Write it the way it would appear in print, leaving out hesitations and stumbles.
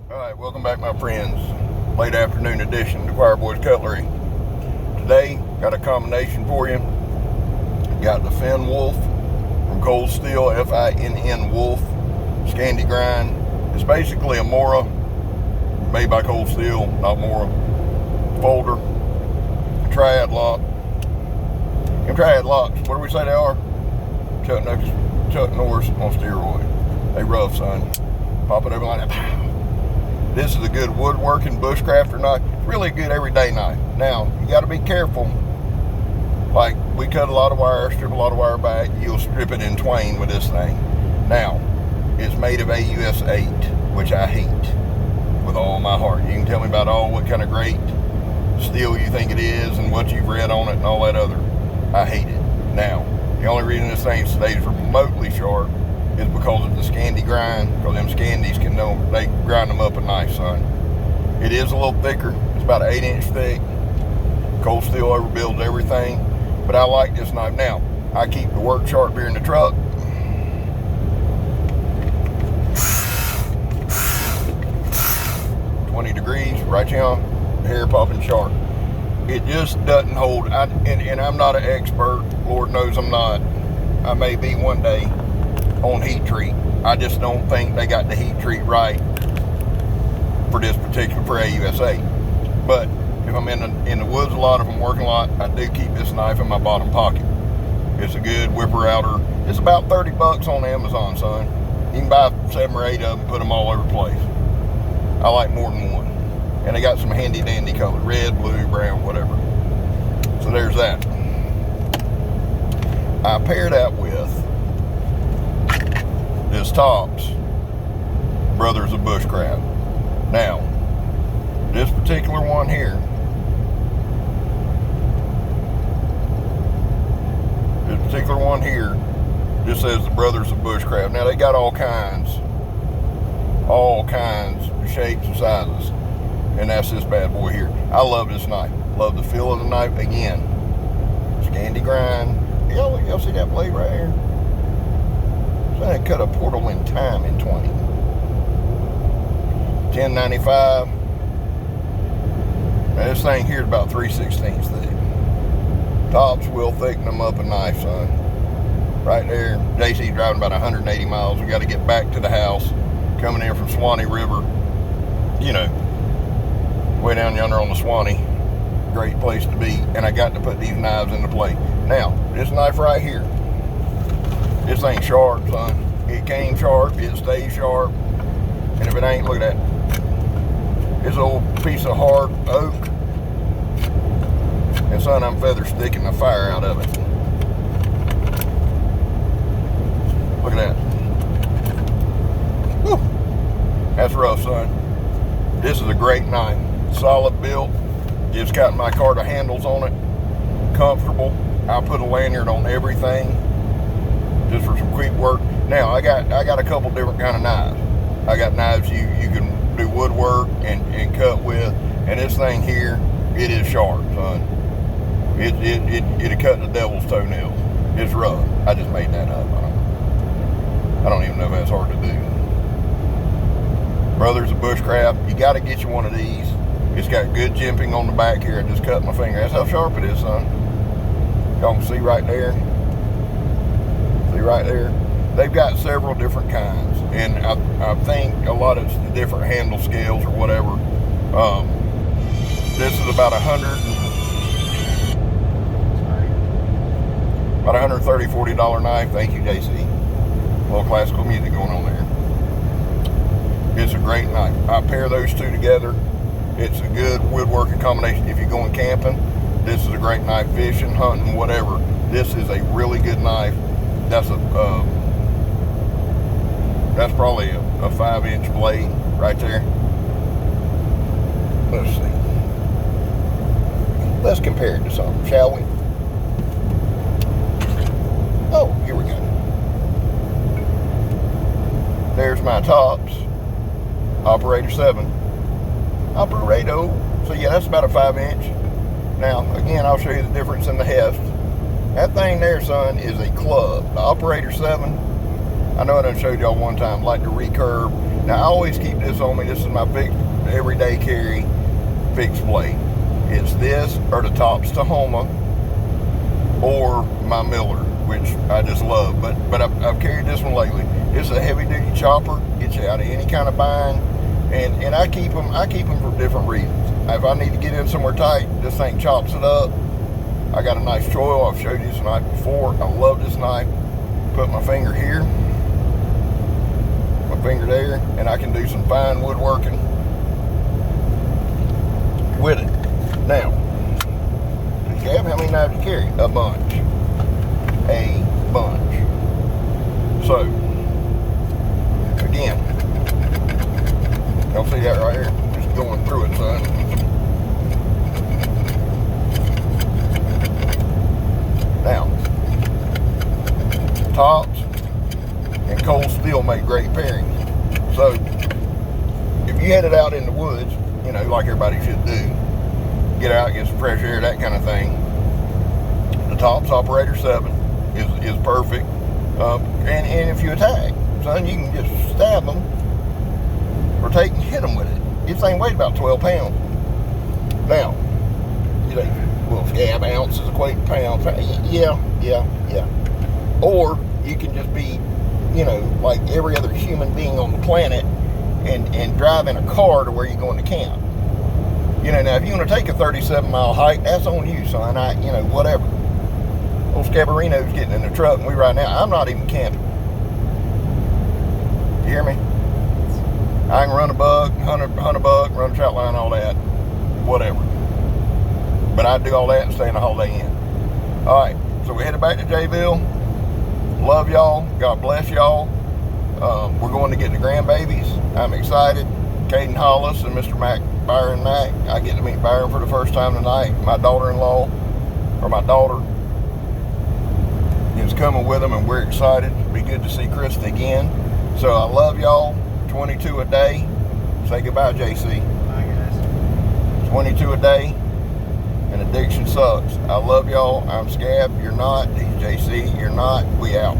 Alright, welcome back my friends. Late afternoon edition to Choir Boys Cutlery. Today, got a combination for you. Got the Finn Wolf from Cold Steel, Finn Wolf, Scandi grind. It's basically a Mora, made by Cold Steel, not Mora. Folder, triad lock. Them triad locks, what do we say they are? Chuck Norris on steroid. They rough, son. Pop it over like that. This is a good woodworking bushcrafter knife. Really good everyday knife. Now, you got to be careful. Like, we cut a lot of wire, strip a lot of wire back. You'll strip it in twain with this thing. Now, it's made of AUS 8, which I hate with all my heart. You can tell me about what kind of great steel you think it is and what you've read on it and all that other. I hate it. Now, the only reason this thing stays remotely sharp is because of the Scandi grind, because them Scandis they grind them up a knife, son. It is a little thicker. It's about an 8-inch thick. Cold Steel overbuilds everything, but I like this knife. Now, I keep the work sharp here in the truck. $20 degrees, right here, hair popping sharp. It just doesn't hold. And I'm not an expert. Lord knows I'm not. I may be one day on heat treat. I just don't think they got the heat treat right for this particular, for AUS 8. But if I'm in the woods a lot, if I'm working a lot, I do keep this knife in my bottom pocket. It's a good whipper outer. It's about 30 bucks on Amazon, son. You can buy 7 or 8 of them and put them all over the place. I like more than one. And they got some handy dandy color, red, blue, brown, whatever. So there's that. I pair that with this Tops Brothers of Bushcraft. Now, this particular one here, just says the Brothers of Bushcraft. Now they got all kinds of shapes and sizes, and that's this bad boy here. I love this knife. Love the feel of the knife. Again, Scandi grind. Y'all see that blade right here? So I cut a portal in time in 20. 1095. Now this thing here is about 3/16 thick. Tops will thicken them up a knife, son. Right there. JC's driving about 180 miles. We got to get back to the house. Coming in from Swanee River. You know, way down yonder on the Swanee. Great place to be. And I got to put these knives into play. Now, this knife right here. This ain't sharp, son. It came sharp. It stays sharp. And if it ain't, look at that. This old piece of hard oak. And son, I'm feather sticking the fire out of it. Look at that. Whew. That's rough, son. This is a great knife. Solid built. It's got my Carter handles on it. Comfortable. I put a lanyard on everything just for some quick work. Now I got a couple different kind of knives. I got knives you can do woodwork and cut with, and this thing here, it is sharp, son. It'll cut the devil's toenails. It's rough. I just made that up. I don't even know if that's hard to do. Brothers of Bushcraft, you got to get you one of these. It's got good jimping on the back here. I just cut my finger. That's how sharp it is, son. Y'all can see right there. See right there. They've got several different kinds, and I think a lot of the different handle scales or whatever. This is about $130, $40 knife. Thank you, JC. A little classical music going on there. It's a great knife. I pair those two together. It's a good woodworking combination. If you're going camping, this is a great knife. Fishing, hunting, whatever. This is a really good knife. That's probably a 5-inch blade right there. Let's see. Let's compare it to something, shall we? Oh, here we go. There's my Tops Operator 7. Operato. So yeah, that's about a 5-inch. Now, again, I'll show you the difference in the heft. That thing there, son, is a club. The Operator 7, I know I done showed y'all one time, like the recurve. Now I always keep this on me. This is my fixed everyday carry fixed blade. It's this or the Tops Tahoma or my Miller, which I just love. But I've carried this one lately. It's a heavy duty chopper. Gets you out of any kind of bind, and I keep them for different reasons. If I need to get in somewhere tight, this thing chops it up. I got a nice choil. I've showed you this knife before. I love this knife. Put my finger here, my finger there, and I can do some fine woodworking with it. Now, Scab, how many knives do you carry? A bunch. A bunch. So, again, y'all see that right here? Just going through it, son. Now, Tops and cold steel make great pairings. So, if you headed out in the woods, you know, like everybody should do, get out, get some fresh air, that kind of thing, the Tops Operator 7 is perfect. And if you attack, son, you can just stab them or take and hit them with it. This thing weighs about 12 pounds. Now, you know, well, Scab, ounces equate to pounds. Yeah. Or you can just be, you know, like every other human being on the planet and drive in a car to where you're going to camp. You know, now if you want to take a 37-mile hike, that's on you, son. You know, whatever. Old Scabarino's getting in the truck and we ride now. I'm not even camping. You hear me? I can run a buck, hunt a buck, run a trout line, all that, whatever. But I do all that and stay in the Holiday Inn. All right, so we're headed back to Jayville. Love y'all. God bless y'all. We're going to get the grandbabies. I'm excited. Caden Hollis and Mr. Byron Mack. I get to meet Byron for the first time tonight. My daughter-in-law, or my daughter, is coming with them, and we're excited. It'll be good to see Krista again. So I love y'all. 22 a day. Say goodbye, JC. Bye, guys. 22 a day, and addiction sucks. I love y'all. I'm Scab. You're not. He's JC. You're not. We out.